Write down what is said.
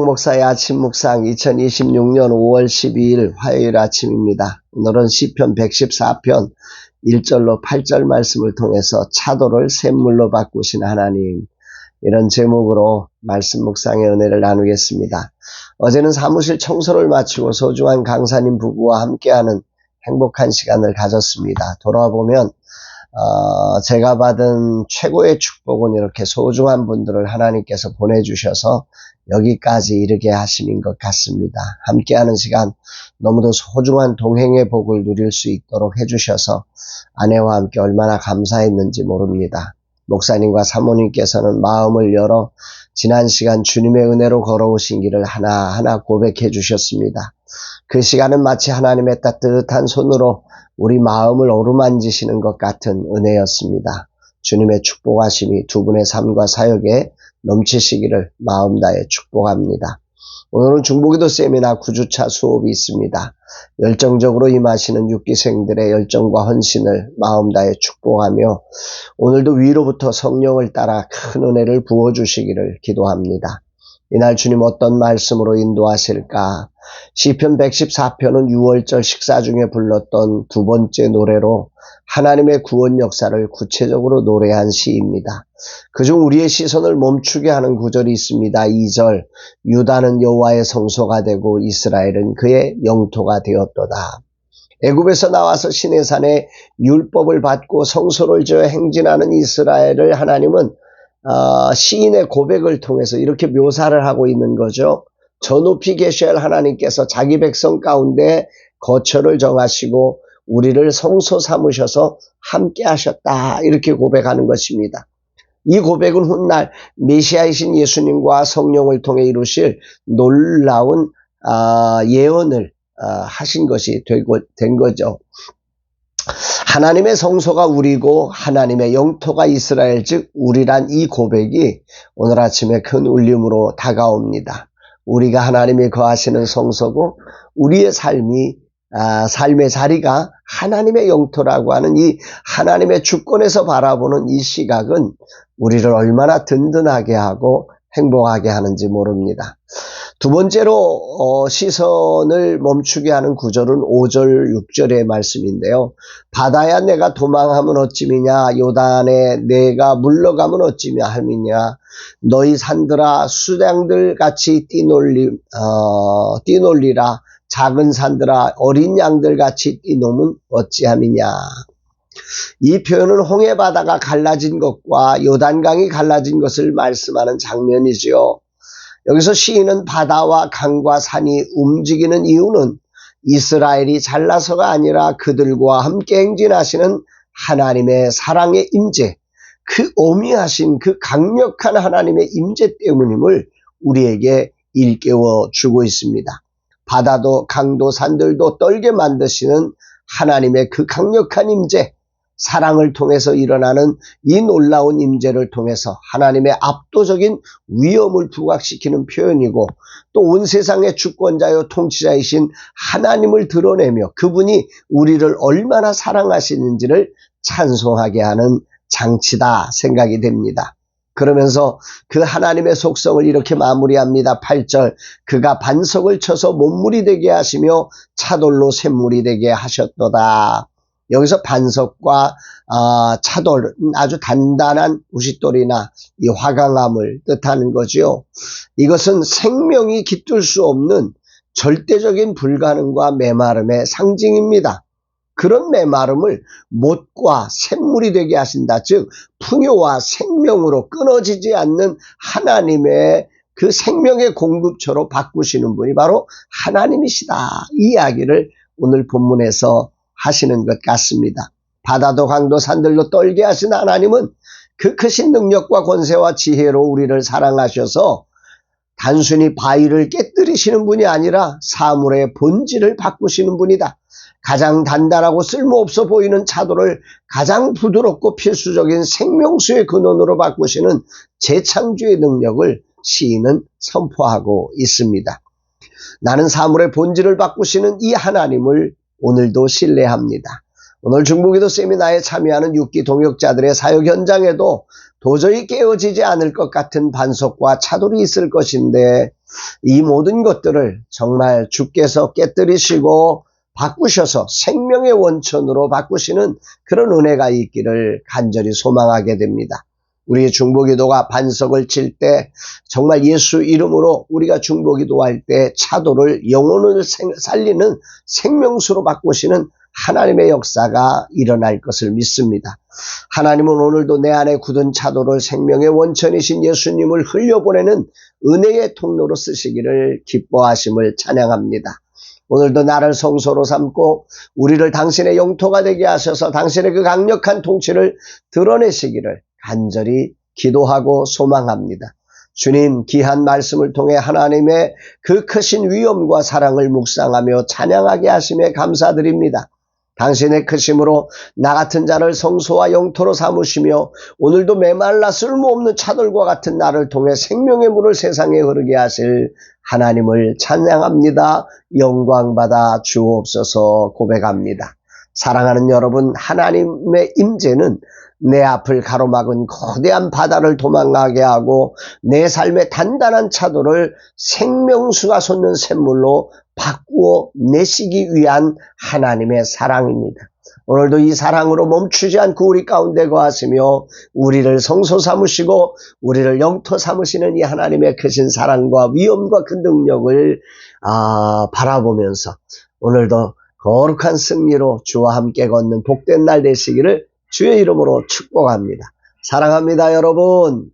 목사의 아침 묵상 2026년 5월 12일 화요일 아침입니다. 오늘은 시편 114편 1절로 8절 말씀을 통해서 차도를 샘물로 바꾸신 하나님, 이런 제목으로 말씀 묵상의 은혜를 나누겠습니다. 어제는 사무실 청소를 마치고 소중한 강사님 부부와 함께하는 행복한 시간을 가졌습니다. 돌아보면 제가 받은 최고의 축복은 이렇게 소중한 분들을 하나님께서 보내주셔서 여기까지 이르게 하심인 것 같습니다. 함께하는 시간, 너무도 소중한 동행의 복을 누릴 수 있도록 해주셔서 아내와 함께 얼마나 감사했는지 모릅니다. 목사님과 사모님께서는 마음을 열어 지난 시간 주님의 은혜로 걸어오신 길을 하나하나 고백해 주셨습니다. 그 시간은 마치 하나님의 따뜻한 손으로 우리 마음을 어루만지시는 것 같은 은혜였습니다. 주님의 축복하심이 두 분의 삶과 사역에 넘치시기를 마음 다해 축복합니다. 오늘은 중보기도 세미나 9주차 수업이 있습니다. 열정적으로 임하시는 6기생들의 열정과 헌신을 마음 다해 축복하며 오늘도 위로부터 성령을 따라 큰 은혜를 부어주시기를 기도합니다. 이날 주님 어떤 말씀으로 인도하실까? 시편 114편은 6월절 식사 중에 불렀던 두 번째 노래로 하나님의 구원 역사를 구체적으로 노래한 시입니다. 그중 우리의 시선을 멈추게 하는 구절이 있습니다. 2절, 유다는 여호와의 성소가 되고 이스라엘은 그의 영토가 되었도다. 애굽에서 나와서 시내산에 율법을 받고 성소를 지어 행진하는 이스라엘을 하나님은 시인의 고백을 통해서 이렇게 묘사를 하고 있는 거죠. 저 높이 계셔야 할 하나님께서 자기 백성 가운데 거처를 정하시고 우리를 성소 삼으셔서 함께 하셨다, 이렇게 고백하는 것입니다. 이 고백은 훗날 메시아이신 예수님과 성령을 통해 이루실 놀라운 예언을 하신 것이 된 거죠. 하나님의 성소가 우리고 하나님의 영토가 이스라엘, 즉 우리란 이 고백이 오늘 아침에 큰 울림으로 다가옵니다. 우리가 하나님이 거하시는 성소고 우리의 삶의 자리가 하나님의 영토라고 하는 이 하나님의 주권에서 바라보는 이 시각은 우리를 얼마나 든든하게 하고 행복하게 하는지 모릅니다. 두 번째로 시선을 멈추게 하는 구절은 5절 6절의 말씀인데요. 바다야 내가 도망하면 어찌미냐, 요단에 내가 물러가면 어찌며 함이냐, 너희 산들아 수량들 같이 뛰놀리라, 작은 산들아 어린 양들 같이 뛰노면 어찌함이냐. 이 표현은 홍해바다가 갈라진 것과 요단강이 갈라진 것을 말씀하는 장면이지요. 여기서 시인은 바다와 강과 산이 움직이는 이유는 이스라엘이 잘나서가 아니라 그들과 함께 행진하시는 하나님의 사랑의 임재, 그 오미하신 그 강력한 하나님의 임재 때문임을 우리에게 일깨워 주고 있습니다. 바다도 강도 산들도 떨게 만드시는 하나님의 그 강력한 임재, 사랑을 통해서 일어나는 이 놀라운 임재를 통해서 하나님의 압도적인 위엄을 부각시키는 표현이고, 또 온 세상의 주권자요 통치자이신 하나님을 드러내며 그분이 우리를 얼마나 사랑하시는지를 찬송하게 하는 장치다 생각이 됩니다. 그러면서 그 하나님의 속성을 이렇게 마무리합니다. 8절, 그가 반석을 쳐서 못물이 되게 하시며 차돌로 샘물이 되게 하셨도다. 여기서 반석과 차돌, 아주 단단한 우싯돌이나 이 화강암을 뜻하는 거죠. 이것은 생명이 깃들 수 없는 절대적인 불가능과 메마름의 상징입니다. 그런 메마름을 못과 샘물이 되게 하신다. 즉 풍요와 생명으로 끊어지지 않는 하나님의 그 생명의 공급처로 바꾸시는 분이 바로 하나님이시다. 이 이야기를 오늘 본문에서 하시는 것 같습니다. 바다도 강도 산들도 떨게 하신 하나님은 그 크신 능력과 권세와 지혜로 우리를 사랑하셔서 단순히 바위를 깨뜨리시는 분이 아니라 사물의 본질을 바꾸시는 분이다. 가장 단단하고 쓸모없어 보이는 차돌을 가장 부드럽고 필수적인 생명수의 근원으로 바꾸시는 재창조의 능력을 시인은 선포하고 있습니다. 나는 사물의 본질을 바꾸시는 이 하나님을 오늘도 신뢰합니다. 오늘 중보기도 세미나에 참여하는 6기 동역자들의 사역 현장에도 도저히 깨어지지 않을 것 같은 반석과 차돌이 있을 것인데 이 모든 것들을 정말 주께서 깨뜨리시고 바꾸셔서 생명의 원천으로 바꾸시는 그런 은혜가 있기를 간절히 소망하게 됩니다. 우리의 중보기도가 반석을 칠 때 정말 예수 이름으로 우리가 중보기도할 때 차도를 영혼을 살리는 생명수로 바꾸시는 하나님의 역사가 일어날 것을 믿습니다. 하나님은 오늘도 내 안에 굳은 차도를 생명의 원천이신 예수님을 흘려보내는 은혜의 통로로 쓰시기를 기뻐하심을 찬양합니다. 오늘도 나를 성소로 삼고 우리를 당신의 영토가 되게 하셔서 당신의 그 강력한 통치를 드러내시기를 간절히 기도하고 소망합니다. 주님, 귀한 말씀을 통해 하나님의 그 크신 위엄과 사랑을 묵상하며 찬양하게 하심에 감사드립니다. 당신의 크심으로 나 같은 자를 성소와 영토로 삼으시며 오늘도 메말라 쓸모없는 차돌과 같은 나를 통해 생명의 물을 세상에 흐르게 하실 하나님을 찬양합니다. 영광받아 주옵소서 고백합니다. 사랑하는 여러분, 하나님의 임재는 내 앞을 가로막은 거대한 바다를 도망가게 하고 내 삶의 단단한 차도를 생명수가 솟는 샘물로 바꾸어 내시기 위한 하나님의 사랑입니다. 오늘도 이 사랑으로 멈추지 않고 우리 가운데 거하시며 우리를 성소 삼으시고 우리를 영토 삼으시는 이 하나님의 크신 사랑과 위엄과 그 능력을 바라보면서 오늘도 거룩한 승리로 주와 함께 걷는 복된 날 되시기를 주의 이름으로 축복합니다. 사랑합니다, 여러분.